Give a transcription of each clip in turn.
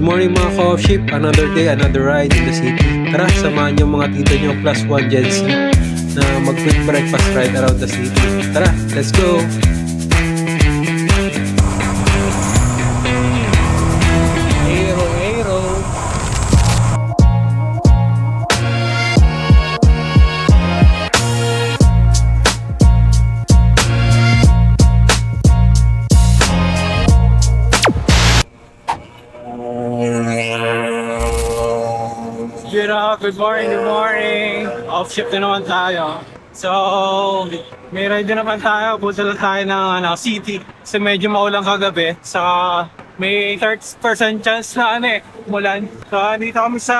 Good morning mga ka-off-ship, another day, another ride in the city. Tara, samahan niyo mga tito niyo plus 1 Gen Z na mag-quick breakfast ride around the city. Tara, let's go! Aero, aero! Good morning, good morning. Off shift na naman tayo. So, may ride din naman tayo. Punta lang tayo ng city. Kasi medyo maulang kagabi. Saka may 30% chance na umulan. So, dito kami sa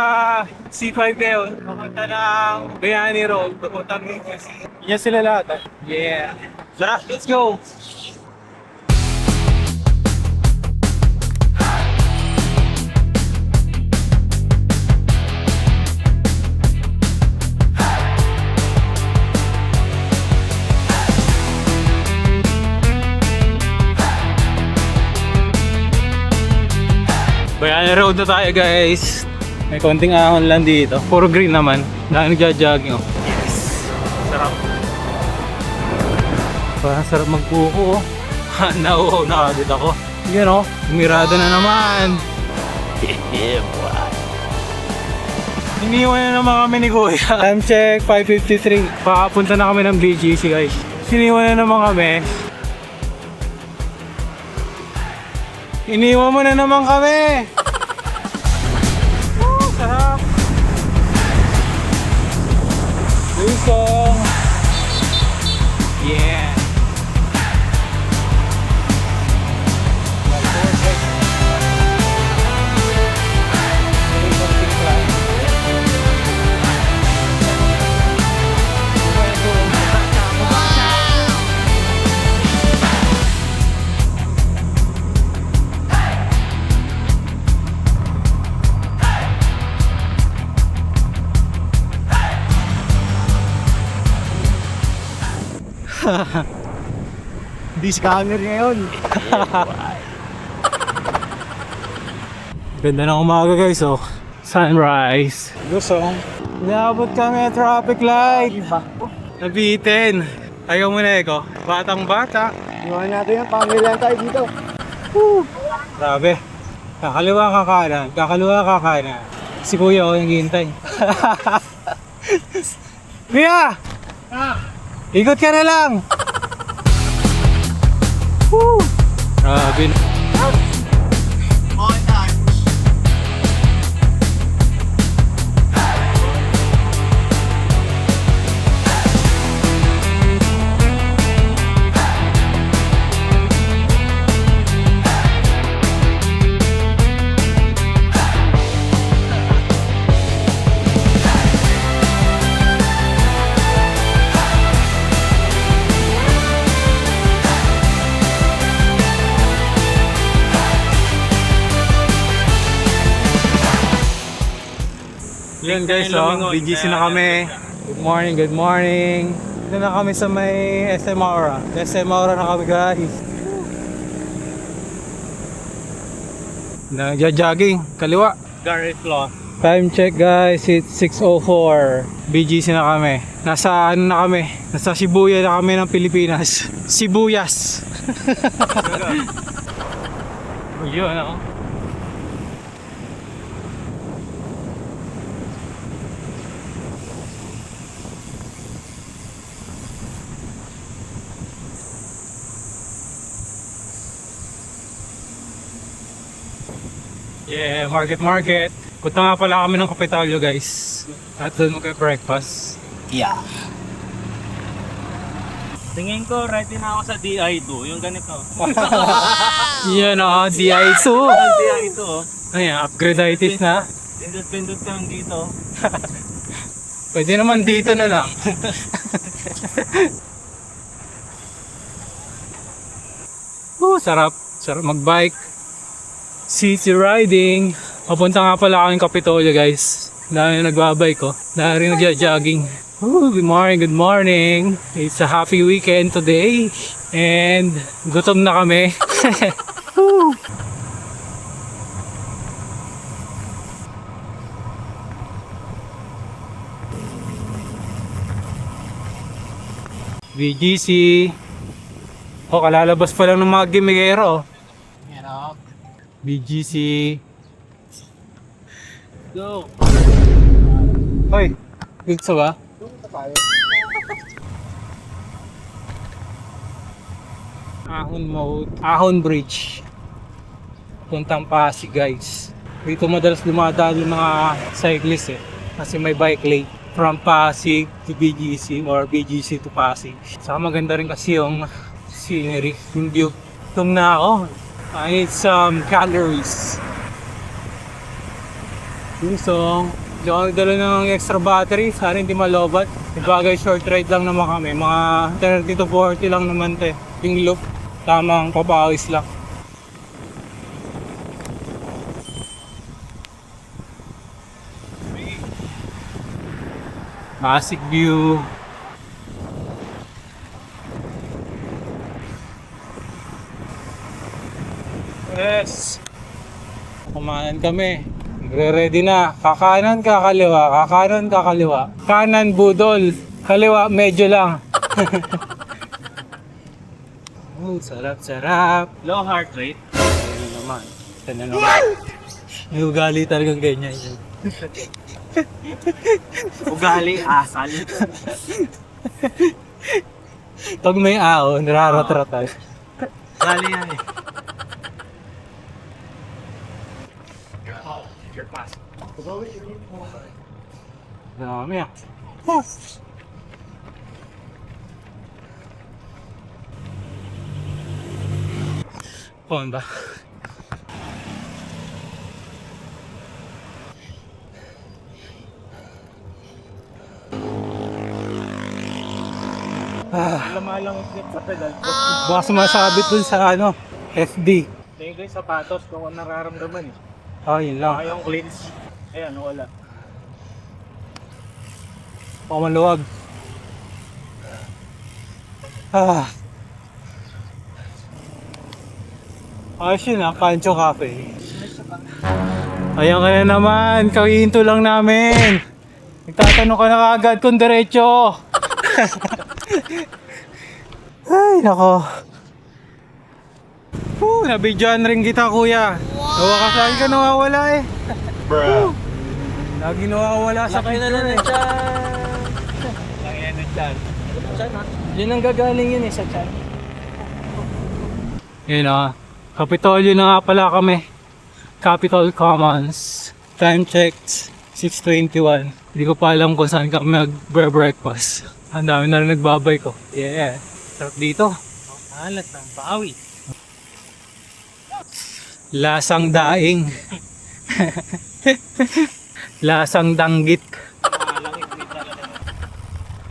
C5 ngayon. Papunta ng Bayani Road. Papunta ng Quezon. Yan sila lahat. Yeah. Tara, let's go! Bayani Road na tayo guys. May konting ahon lang dito. Puro green naman. Dahil nagja-jogging oh. Yes! Sarap. Parang sarap magbuko oh. Nauhaw na agad ako. Yan oh. Umirada na naman. Yeah boy. Iniwan na naman kami ni Kuya. Time check 5:53. Papunta na kami ng BGC guys. Siniwan na naman kami. Iniwan mo na naman kami! Woo! Sarap! Lusong! Yeah! Di scammer ngayon. Ganda ng umaga guys oh. Sunrise. Lusong. Inabot kami at traffic light. Nabitin. Ayaw mo na Eko. Batang bata. Iwan natin yung pamilyang tayo dito. Grabe. Kakaliwa ka kanan. Kakaliwa ka kanan. Si Kuya oh yung hihintay. Kuya! Ikot ka na lang! Woo! Grabe. Yan guys, oh, BGC na kami. Good morning, good morning. Dito na kami sa may SM Aura. SM Aura na kami guys. Nagja-jogging, kaliwa. Gary Flaw. Time check guys, it's 6:04. BGC na kami. Nasa ano na kami? Nasa Shibuya na kami ng Pilipinas. Sibuyas. Yun ako. Yeah, market. Punta nga pala kami ng Kapitalyo guys. At doon mag-breakfast. Yeah. Tingin ko, ready na ako sa DI2, yung ganito. Yan o, DI2. DI2 oh. Ayan, upgrade-itis na. Pindot lang dito. Pwede naman dito na lang. Sarap. Sarap mag-bike. City riding. Papunta nga pala ako ng Kapitolyo guys. Dahil nagbabike ko. Dahil rin nagja-jogging. Good morning, good morning. It's a happy weekend today. And gutom na kami. BGC. Oh, kalalabas pa lang ng mga gimigero. Yan o. BGC. Go! Hoy, gusto ba? Ahon mode, Ahon Bridge. Puntang Pasig guys. Dito madalas dumadaan yung mga cyclist kasi may bike lane from Pasig to BGC or BGC to Pasig. Saka maganda rin kasi yung scenery, yung view. Tum na ako. I need some calories. So, hindi ako nagdala ng extra battery. Sana hindi malobat. Ibagay short ride lang naman kami. Mga 30 to 40 lang naman yung loop. Tamang papawis lang. Pasig view. Yes. Kumain kami. Re-ready na. Kakanan, kakaliwa. Kakanan, kakaliwa. Kanan, budol. Kaliwa, medyo lang. Oh, sarap, sarap. Low heart rate. Ano naman. Ano naman. May ugali talagang ganyan yun. Ugali, asal. Pag may ahon, nararat-ratan. Ugali yan eh. Dami ah. Pon ba? Lamalang sa pedal. Baka sumasabit dun sa FD. Tingin ko yung sapatos kung ano nararamdaman eh. Oh, yun lang. Saka yung cleans. Ayan, wala. Pamaluwag. Ayos yun Pancho Cafe. Ayan ka na naman, kahihinto lang namin. Nagtatanong ka na agad kung diretso. Ay, nako. Nabidyoan rin kita kuya. Nawakas lagi ka nawawala eh. Bro. Lagi nawawala sa picture eh. Laki na ng chan. Chan ha? Yun ang gagaling yun sa chan. Yun Kapitolyo na nga pala kami. Capitol Commons. Time checked 6:21. Hindi ko pa alam kung saan kami mag-breakfast. Ang dami na rin nagbabay ko. Yeah. Sarap dito. Alat ng bawi. Lasang daing. Lasang danggit. Malangit din talaga.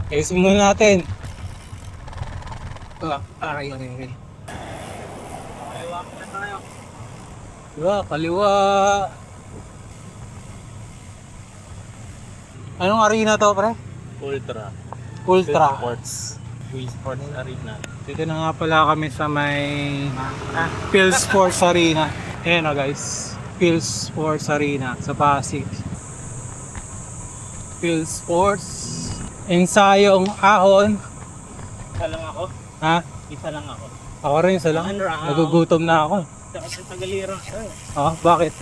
Ayusin muna natin. Aray. Ayaw ako na tayo. Kaliwa. Anong arena to, pre? Ultra. Ultra. Sports. Sports Arena. Dito na nga pala kami sa may Phil Sports Arena. Ayan guys. Phil Sports Arena sa Pasig. Phil Sports. Ensayong ahon. Isa lang ako. Ha? Isa lang ako. Ako rin isa lang. One round. Nagugutom na ako. Saka sa Tagalira. Bakit?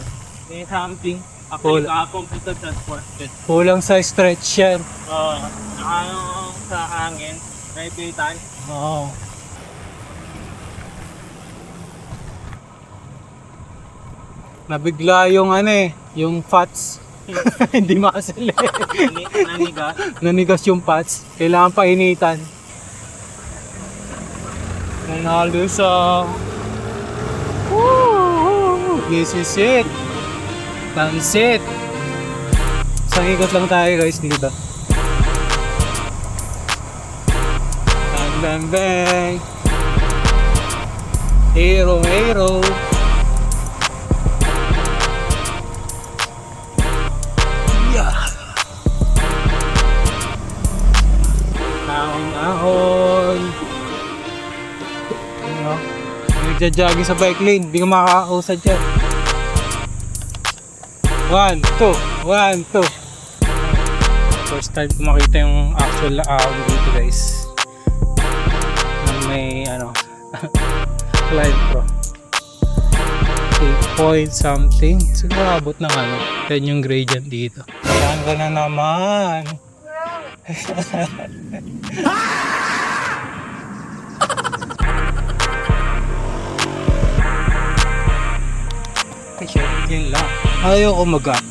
May something. Cool. Ako nakakomputer transport. Kulang sa stretch yan. Oo. Saka yung sa hangin. Naipitan. Oo. Nabigla yung yung fats. Hindi makasali. Naniga. Nanigas yung fats. Kailangan painitan. Nanalo sa... Woo! This is it. Pansit. Isang ikot lang tayo guys dito. Bang bang bang. Hero hero. Ahon. Nagja-jogging sa bike lane, hindi ka makakausad dyan. 1, 2, 1, 2. First time ko makita yung actual ahon dito guys. may ano, Clyde Pro. 8 point something. Siguro abot ng ano, 10 yung gradient dito. Ayan ka na naman. Kasi yun lang. Ayaw ko mag-up.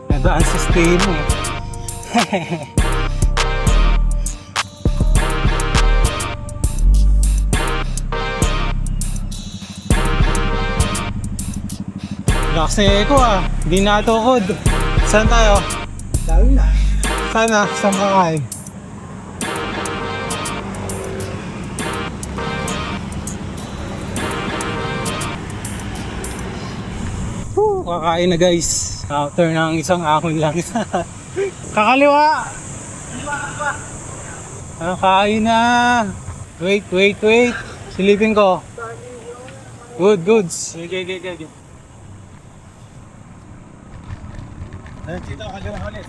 Nadaan sa stay mo. Lakas ko ah. Di natukod. Saan tayo? Dami na. Sana? Saan ka kain? Kakain na guys. After ng isang ahon lang. Kakaliwa! Kain na! Wait. Silipin ko. Goods. Okay. Dito, kaliwa ulit.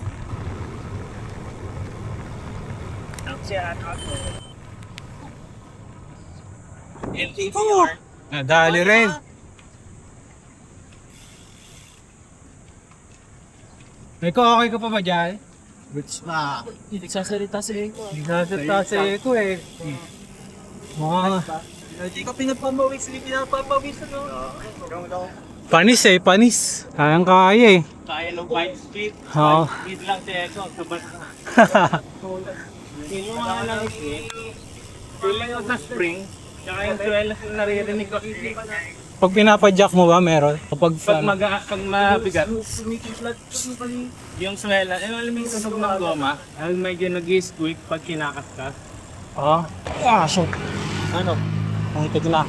LTVR. Nadali rin. Okay ka pa ba dyan? Which na? Hindi nagsasalita sa Eko. Hindi nasalita sa eko eh. Mga Hindi ka pinapamawis, hindi pinapapawis ano. panis eh, panis. Kayang kaya eh. Kaya ng 5 speed. Oo. 5 speed lang si Eko. Sabad na. Yung mga lang feel lang yung sa spring. Tsaka yung swellas yung naririnig ko. Pag pinapadyak mo ba meron? Kapag Pag mabigat, yung swellas, alam mo yung sunog ng goma, ay medyo nag-squeak pag kinakas ka. Shoot. Ano? Ang ito na.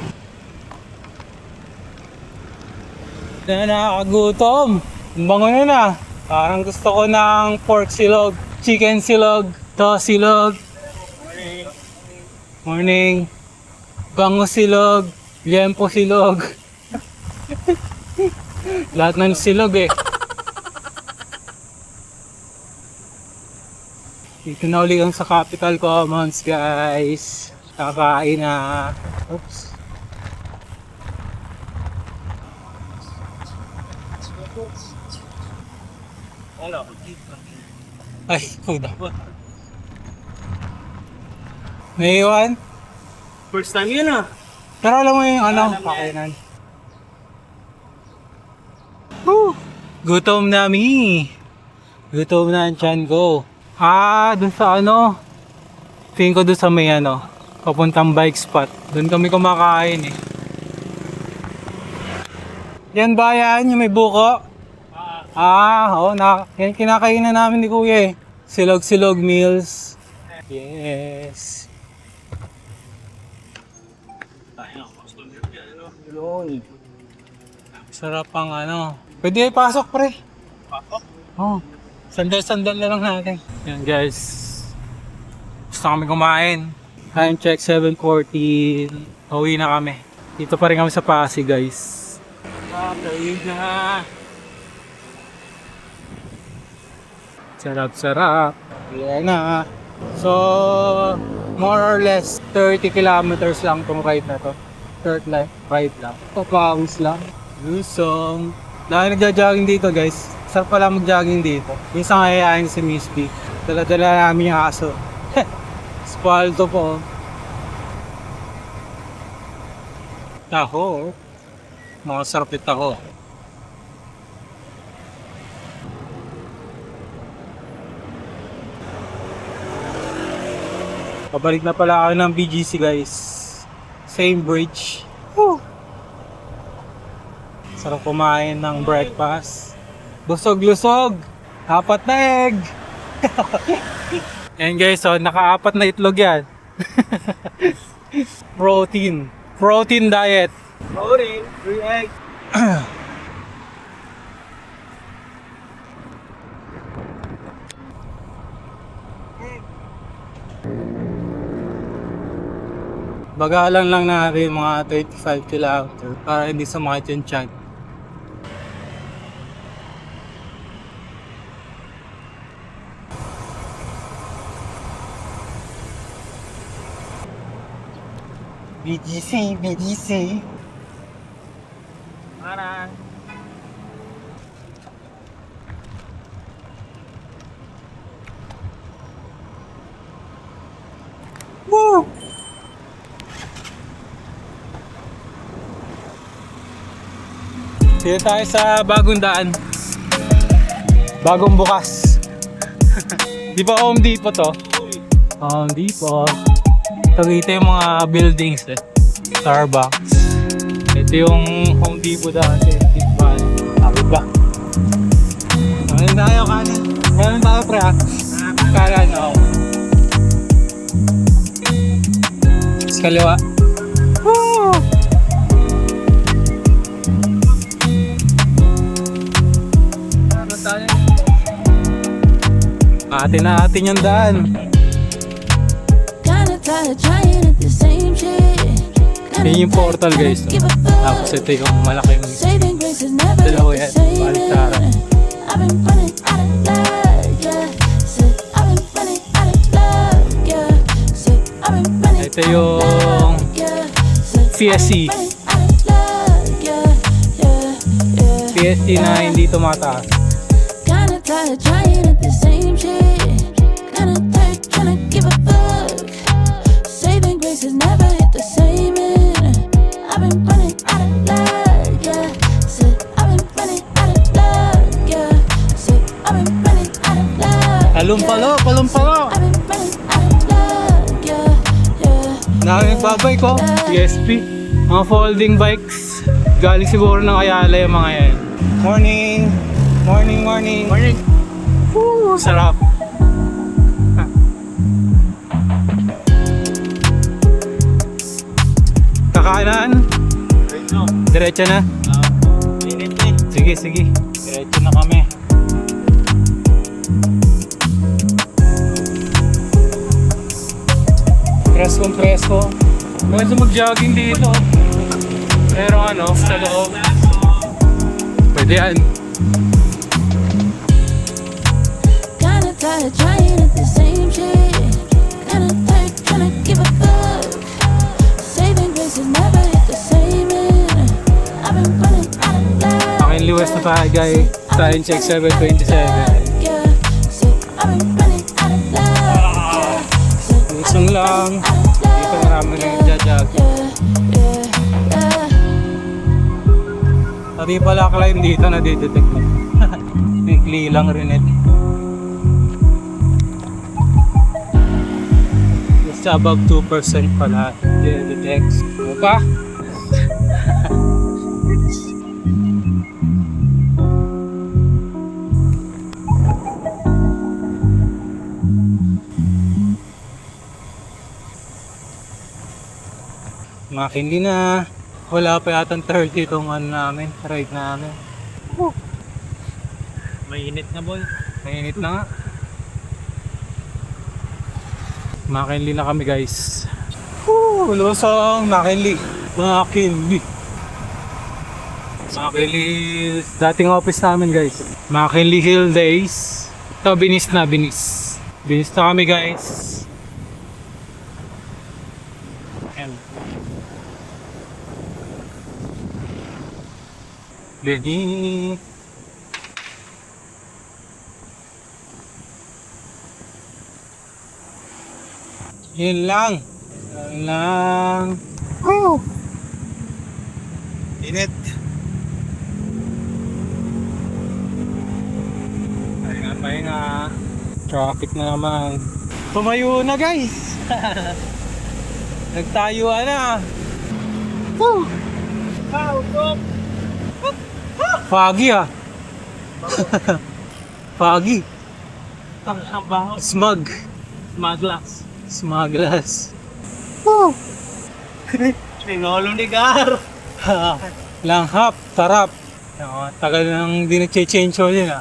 Nakakagutom. Ang bango na na. Parang gusto ko ng pork silog, chicken silog, to silog. Morning. Bango silog, liempo silog. Lahat ng silog eh. Dito na uli ang sa Capital Commons guys. Kakain na. Oops. Ano? Ay, puda. May iwan? First time yun ah. Pero alam mo yung ano, pakainan. Gutom na mi. Gutom na ang tiyan ko. Dun sa ano. Tingin ko dun sa may ano, papuntang bike spot. Dun kami kumakain eh. Yan ba yan? Yung may buko? Oo, yan kinakainan namin ni Kuya eh. Silog-silog meals. Yes. Yun. Sarap ang ano. Pwede pasok pre. Pasok? Oh. Sandal-sandal na lang natin. Yan guys. Gusto kami kumain. Time check 7:14. Uwi na kami. Dito pa rin kami sa Pasig guys. Kain na. Sarap-sarap. Yan na. So, more or less 30 kilometers lang tong ride na to. Short life ride lang. Papawis lang. Lusong. Dahil nagja-jogging dito guys. Sarap pala mag-jogging dito. Minsan kayayain si Miss B. Dala-dala namin yung aso. Spalto po. Taho. Makasarap yung taho. Pabalik na pala ako ng BGC guys. Same bridge. Woo! Sarap kumain ng breakfast. Busog-lusog. 4 na egg. Yan guys, so naka-4 na itlog yan. Protein. Protein diet. Protein, 3 egg. Bagalan lang natin mga 25 kilometers para hindi sumakit yung tiyan. BGC, BGC. Parang. Woo! Dito tayo sa bagong daan. Bagong bukas. Di ba Home Depot to? Home Depot. Ito yung mga buildings eh. Starbucks. Ito yung Home Depot dati. Sabi ba? Kanin tayo, kanin. Kanin tayo pre ha. Kanan ako. Sa kaliwa. Woo! Ano tayo? Atin yung daan. Yan yung portal guys. Tapos ito yung malaking dalawa yan. Baliktaran. Ito yung PSC. PSC na hindi tumataas. Palumpalo. Dami nagbabike ko. PSP. Mga folding bikes. Galing siguro ng Ayala yung mga yan. Morning. Morning. Woo, sarap. Kakanan. Diretso na. Sige. Diretso na kami. Presko. Pwede mag-jogging dito. Pero sa loob. Pwede yan. Aking liwas na tayo guys. Time check 7:27. Isang lang. Dito marami rin nagja-jog. Sabi pala climb dito na didetect na. Bigli lang rin ito. Just above 2% pala. Didetect. Ano pa? Makindi na. Wala pa yatang 30 itong ride namin. Mainit na boy. Mainit na nga. Makinli na kami guys. Lusong Makinli. Makinli. Dating office namin guys. Makinli Hill Days. Ito binis na kami guys. Lenny. Yun lang. Init. Pahinga. Traffic na naman. Tumayo na guys. Nagtayuan na. Woo! Foggy Foggy. Smog. Smugglers. Woo! Tingolong ni Gar. Langhap, tarap. Tagal nang di nag-change oil yun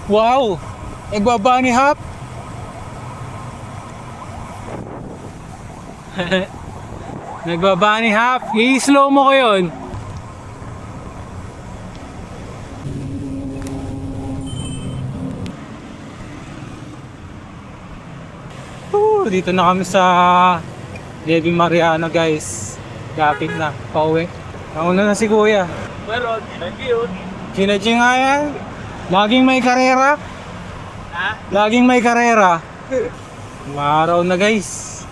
Wow! Nagbabani hop! Nagbabani hop! I-slow mo ko yun! Dito na kami sa Levi Mariano guys. Gapit na, pauwi. Nauna na si Kuya. Pero, thank you. Kinadji nga yan. Laging may karera. Ha? Laging may karera. Umaraw na guys.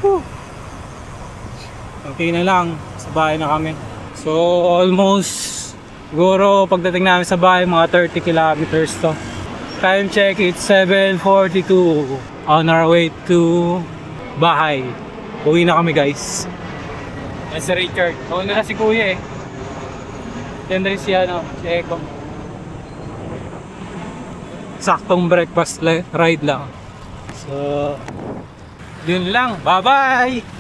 Whew. Okay na lang. Sa bahay na kami. So almost siguro pagdating namin sa bahay mga 30 kilometers to. Time check, it's 7:42. On our way to bahay. Uwi na kami guys. Yan si Richard. Uwi na si Kuya eh. Yan rin si si Eko. Saktong breakfast ride lang. So, yun lang. Bye-bye!